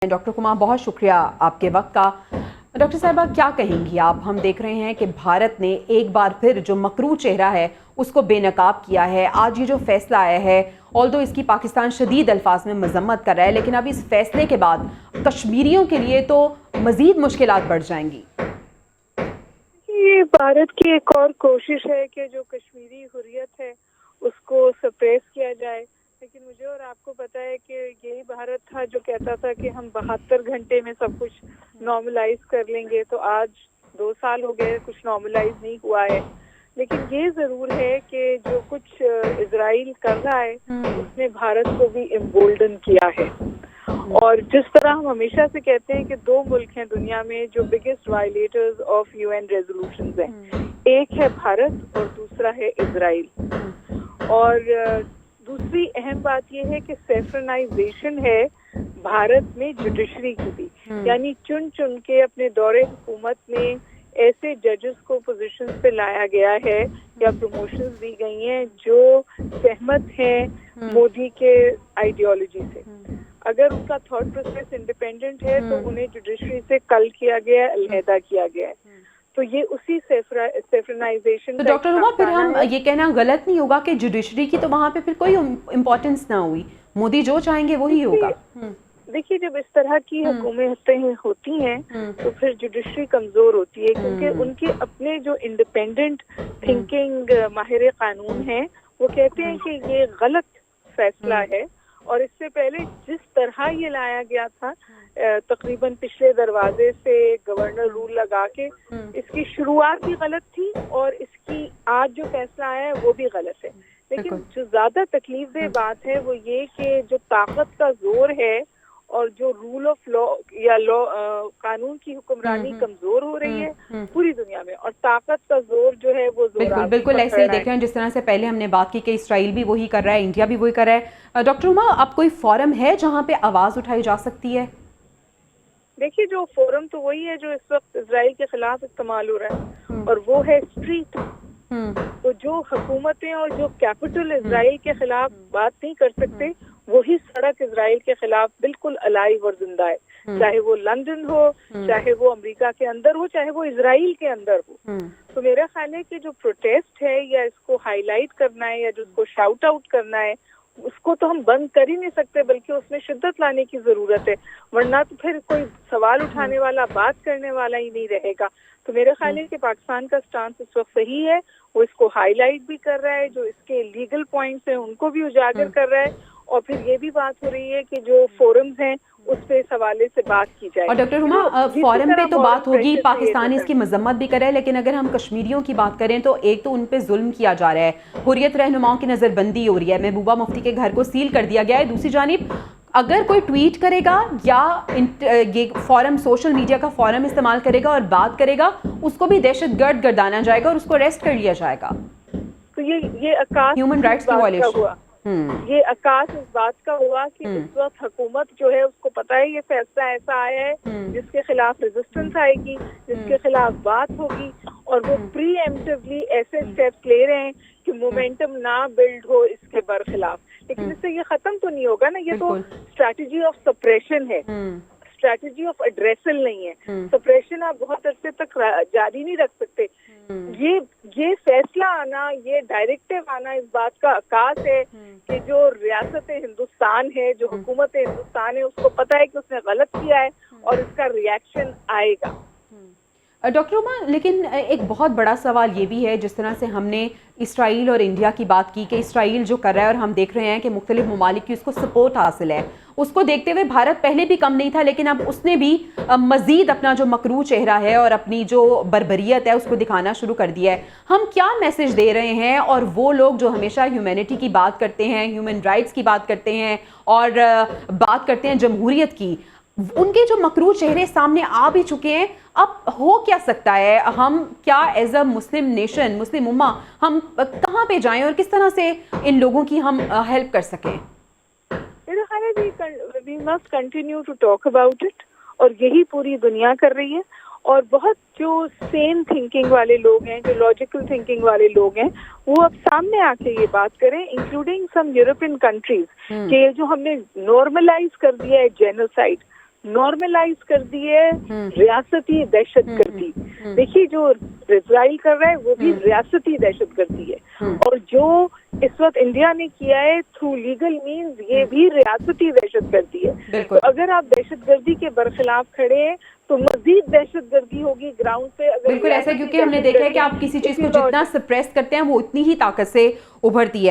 Doctor Kumar, बहुत शुक्रिया आपके वक्त का। डॉक्टर साहिबा, क्या कहेंगी आप? हम देख रहे हैं कि भारत ने एक बार फिर जो मकरू चेहरा है उसको बेनकाब किया है। आज ये जो फैसला आया है, ऑल्दो इसकी पाकिस्तान शदीद अल्फाज में मजम्मत कर रहा है, लेकिन अब इस फैसले के बाद कश्मीरियों के लिए तो मजीद मुश्किलात बढ़ जाएंगी। ये भारत की एक और कोशिश है कि जो कश्मीरी हुर्रियत है उसको सप्रेस किया जाए, लेकिन मुझे और आपको पता है कि यही भारत था जो कहता था कि हम 72 घंटे में सब कुछ नॉर्मलाइज कर लेंगे। तो आज 2 साल हो गए, कुछ नॉर्मलाइज नहीं हुआ है। लेकिन ये ज़रूर है कि जो कुछ इजराइल कर रहा है उसने भारत को भी एम्बोल्डन किया है। और जिस तरह हम हमेशा से कहते हैं कि 2 मुल्क हैं दुनिया में जो biggest violators of UN resolutions हैं, एक है भारत और दूसरा है इजराइल। और दूसरी अहम बात यह है कि सेफ्रनाइजेशन है भारत में जुडिशरी की भी, यानी चुन चुन के अपने दौरे हुकूमत में ऐसे जजेस को पोजीशन पे लाया गया है या प्रमोशंस दी गई हैं जो सहमत हैं मोदी के आइडियोलॉजी से। अगर उनका थॉट प्रोसेस इंडिपेंडेंट है तो उन्हें जुडिशरी से कल किया गया है, अलहदा किया गया है। तो ये उसी सेफ्रनाइजेशन। तो डॉक्टर हुमा, फिर हम ये कहना गलत नहीं होगा कि जुडिशरी की तो वहाँ पे फिर कोई इम्पोर्टेंस ना हुई, मोदी जो चाहेंगे वही होगा? देखिए, जब इस तरह की हुकूमतें होती हैं तो फिर जुडिशरी कमजोर होती है, क्योंकि उनके अपने जो इंडिपेंडेंट थिंकिंग माहिर कानून हैं वो कहते हैं कि ये गलत फैसला है। और इससे पहले जिस तरह ये लाया गया था तकरीबन पिछले दरवाजे से गवर्नर रूल लगा के, इसकी शुरुआत भी गलत थी और इसकी आज जो फैसला आया है वो भी गलत है। लेकिन जो ज्यादा तकलीफ दह बात है वो ये कि जो ताकत का जोर है और जो रूल ऑफ लॉ या कानून की हुक्मरानी कमजोर हो रही है पूरी दुनिया में, और ताकत का जोर जो है वो बिल्कुल ऐसे ही देख रहे हैं जिस तरह से पहले हमने बात की कि इसराइल भी वही कर रहा है, इंडिया भी वही कर रहा है। डॉक्टर उमा, अब कोई फोरम है जहाँ पे आवाज उठाई जा सकती है? देखिए, जो फोरम तो वही है जो इस वक्त इजराइल के खिलाफ इस्तेमाल हो रहा है, और वो है स्ट्रीट। तो जो हुकूमतें और जो कैपिटल इजराइल के खिलाफ बात नहीं कर सकते, वही सड़क इजराइल के खिलाफ बिल्कुल अलाइव और जिंदा है, चाहे वो लंदन हो, चाहे वो अमेरिका के अंदर हो, चाहे वो इजराइल के अंदर हो। तो मेरा ख्याल है कि जो प्रोटेस्ट है या इसको हाईलाइट करना है या जो उसको शाउट आउट करना है, उसको तो हम बंद कर ही नहीं सकते, बल्कि उसमें शिद्दत लाने की जरूरत है, वरना तो फिर कोई सवाल उठाने वाला, बात करने वाला ही नहीं रहेगा। तो मेरा ख्याल है कि पाकिस्तान का स्टांस इस वक्त सही है, वो इसको हाईलाइट भी कर रहा है, जो इसके लीगल पॉइंट्स हैं उनको भी उजागर कर रहा है, और फिर ये भी बात हो रही है कि जो फोरम्स हैं उस पे इस हवाले से बात की जाए। और डॉक्टर हुमा, फोरम पे तो बात होगी, पाकिस्तान इसकी मजम्मत भी करे, लेकिन अगर हम कश्मीरियों की बात करें तो एक तो उन पे जुल्म किया जा रहा है, हुर्रियत रहनुमाओं की नजरबंदी हो रही है, महबूबा मुफ्ती के घर को सील कर दिया गया है। दूसरी जानिब अगर कोई ट्वीट करेगा या ये फोरम, सोशल मीडिया का फोरम इस्तेमाल करेगा और बात करेगा, उसको भी दहशतगर्द गर्दाना जाएगा और उसको अरेस्ट कर लिया जाएगा। तो ये अकास ह्यूमन राइट्स की वायलेशन हुआ। ये अकास इस बात का हुआ कि इस वक्त हुकूमत जो है उसको पता है ये फैसला ऐसा आया है जिसके खिलाफ रेजिस्टेंस आएगी, जिसके खिलाफ बात होगी, और वो प्रीएम्प्टिवली ऐसे स्टेप्स ले रहे हैं कि मोमेंटम ना बिल्ड हो इसके बरखिलाफ। लेकिन इससे ये खत्म तो नहीं होगा ना, ये तो स्ट्रैटेजी ऑफ सप्रेशन है, स्ट्रैटेजी ऑफ एड्रेसल नहीं है। सप्रेशन आप बहुत अरसे तक जारी नहीं रख सकते। ये फैसला आना, ये डायरेक्टिव आना इस बात का आकाश है कि जो रियासत हिंदुस्तान है, जो हुकूमत हिंदुस्तान है, उसको पता है कि उसने गलत किया है और इसका रिएक्शन आएगा। डॉक्टर उमा, लेकिन एक बहुत बड़ा सवाल ये भी है, जिस तरह से हमने इसराइल और इंडिया की बात की कि इसराइल जो कर रहा है और हम देख रहे हैं कि मुख्तलिफ ममालिक की उसको सपोर्ट हासिल है, उसको देखते हुए भारत पहले भी कम नहीं था, लेकिन अब उसने भी मजीद अपना जो मकरू चेहरा है और अपनी जो बर्बरियत है उसको दिखाना शुरू कर दिया है। हम क्या मैसेज दे रहे हैं? और वो लोग जो हमेशा ह्यूमैनिटी की बात करते हैं, ह्यूमन राइट्स की बात करते हैं और बात करते हैं जमहूरियत की, उनके जो मकरू चेहरे सामने आ भी चुके हैं। अब हो क्या सकता है? हम क्या एज अ मुस्लिम नेशन, मुस्लिम उम्मा, हम कहाँ पे जाएं और किस तरह से इन लोगों की हम हेल्प कर सकें? मेरा ख्याल है we must continue to talk about it, और यही पूरी दुनिया कर रही है। और बहुत जो सेन थिंकिंग वाले लोग हैं, जो लॉजिकल थिंकिंग वाले लोग हैं, वो अब सामने आके ये बात करें, इंक्लूडिंग सम यूरोपियन कंट्रीज, कि जो हमने नॉर्मलाइज कर दिया है जेनोसाइड, نارملائز کر دی ہے ریاستی دہشت گردی. دیکھیے جو اسرائیل کر رہا ہے وہ بھی ریاستی دہشت گردی ہے, اور جو اس وقت انڈیا نے کیا ہے تھرو لیگل مینز یہ بھی ریاستی دہشت گردی ہے. تو اگر آپ دہشت گردی کے برخلاف کھڑے ہیں تو مزید دہشت گردی ہوگی گراؤنڈ پہ. بالکل ایسا, کیونکہ ہم نے دیکھا ہے کہ آپ کسی چیز کو جتنا سپریس کرتے ہیں وہ اتنی ہی طاقت سے ابھرتی ہے.